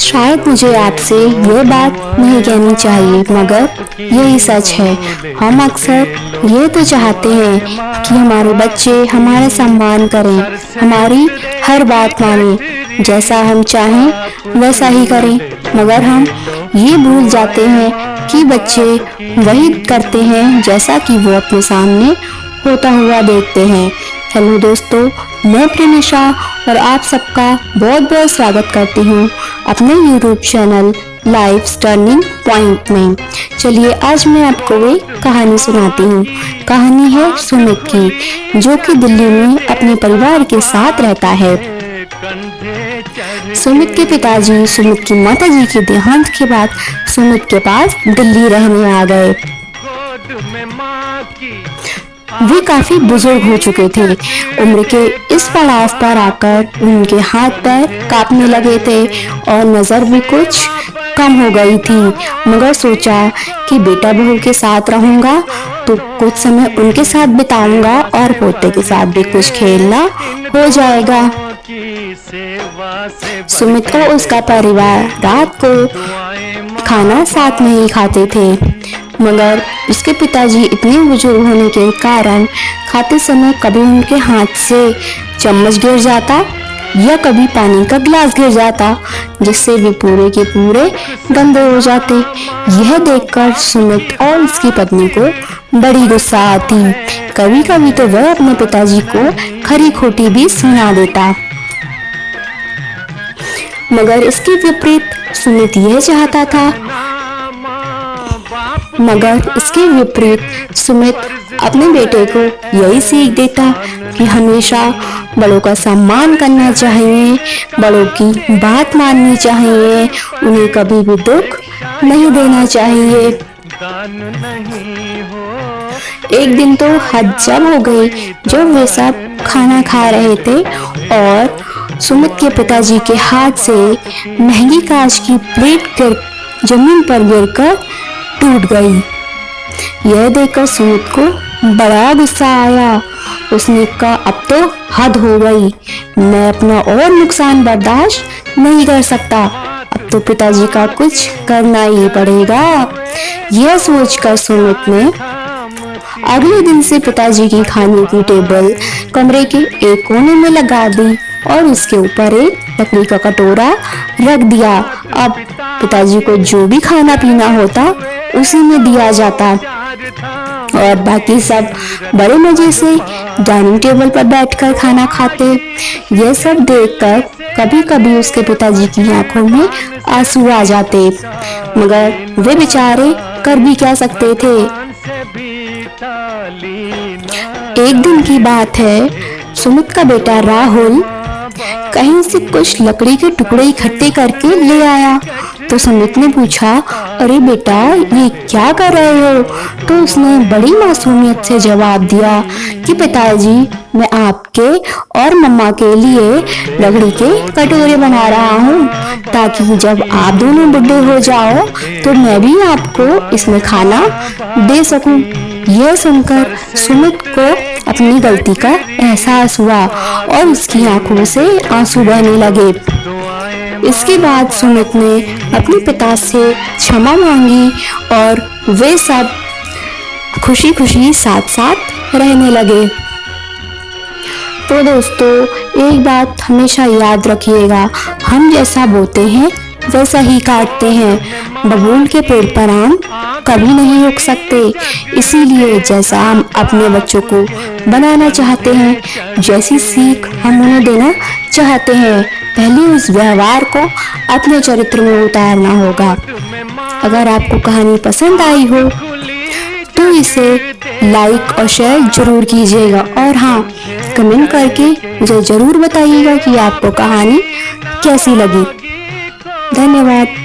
शायद मुझे आपसे ये बात नहीं कहनी चाहिए, मगर यही सच है। हम अक्सर ये तो चाहते हैं कि हमारे बच्चे हमारा सम्मान करें, हमारी हर बात मानें, जैसा हम चाहें वैसा ही करें, मगर हम ये भूल जाते हैं कि बच्चे वही करते हैं जैसा कि वो अपने सामने होता हुआ देखते हैं। हेलो दोस्तों, मैं प्रेमिशा और आप सबका बहुत बहुत स्वागत करती हूँ अपने YouTube channel life turning point में। चलिए आज मैं आपको एक कहानी सुनाती हूँ। कहानी है सुमित की, जो कि दिल्ली में अपने परिवार के साथ रहता है। सुमित के पिताजी सुमित की माताजी के देहांत के बाद सुमित के पास दिल्ली रहने आ गए। वे काफी बुजुर्ग हो चुके थे। उम्र के इस पड़ाव पर आकर उनके हाथ पैर कांपने लगे थे और नजर भी कुछ कम हो गई थी, मगर सोचा कि बेटा बहू के साथ रहूंगा तो कुछ समय उनके साथ बिताऊंगा और पोते के साथ भी कुछ खेलना हो जाएगा। सुमित और उसका परिवार रात को खाना साथ में ही खाते थे, मगर उसके पिताजी इतने बुजुर्ग होने के कारण खाते समय कभी उनके हाथ से चम्मच गिर जाता या कभी पानी का गिलास गिर जाता, जिससे वे पूरे के पूरे गंदे हो जाते। यह देखकर सुमित और उसकी पत्नी को बड़ी गुस्सा आती। कभी कभी तो वह अपने पिताजी को खरी खोटी भी सुना देता, मगर इसके विपरीत सुमित यह चाहता था अपने बेटे को यही सीख देता कि हमेशा बड़ों का सम्मान करना चाहिए, बड़ों की बात माननी चाहिए, उन्हें कभी भी दुख नहीं देना चाहिए। एक दिन तो हद जब हो गई जब वे सब खाना खा रहे थे और सुमित के पिताजी के हाथ से महंगी कांच की प्लेट जमीन पर गिरकर टूट गई। यह देखकर सुमित को बड़ा गुस्सा आया। उसने कहा, अब तो हद हो गई, मैं अपना और नुकसान बर्दाश्त नहीं कर सकता, अब तो पिताजी का कुछ करना ही पड़ेगा। यह सोचकर सुमित ने अगले दिन से पिताजी की खाने की टेबल कमरे के एक कोने में लगा दी और उसके ऊपर एक लकड़ी का कटोरा रख दिया। अब पिताजी को जो भी खाना पीना होता उसी में दिया जाता और बाकी सब बड़े मजे से डाइनिंग टेबल पर बैठकर खाना खाते। यह सब देखकर कभी कभी उसके पिताजी की आंखों में आंसू आ जाते, मगर वे बेचारे कर भी क्या सकते थे। एक दिन की बात है, सुमित का बेटा राहुल कहीं से कुछ लकड़ी के टुकड़े इकट्ठे करके ले आया तो सुमित ने पूछा, अरे बेटा ये क्या कर रहे हो? तो उसने बड़ी मासूमियत से जवाब दिया कि पिताजी मैं आपके और मम्मा के लिए लकड़ी के कटोरे बना रहा हूँ, ताकि जब आप दोनों बुढ़े हो जाओ तो मैं भी आपको इसमें खाना दे सकूं। यह सुनकर सुमित को अपनी गलती का एहसास हुआ और उसकी आंखों से आंसू बहने लगे। इसके बाद सुमित ने अपने पिता से क्षमा मांगी और वे सब खुशी खुशी साथ साथ रहने लगे। तो दोस्तों, एक बात हमेशा याद रखिएगा, हम जैसा बोते हैं वैसा ही काटते हैं। बबूल के पेड़ पर आम कभी नहीं उग सकते, इसीलिए जैसा हम अपने बच्चों को बनाना चाहते हैं, जैसी सीख हम उन्हें देना चाहते हैं, पहले उस व्यवहार को अपने चरित्र में उतारना होगा। अगर आपको कहानी पसंद आई हो तो इसे लाइक और शेयर जरूर कीजिएगा और हाँ, कमेंट करके मुझे जरूर बताइएगा कि आपको कहानी कैसी लगी। धन्यवाद।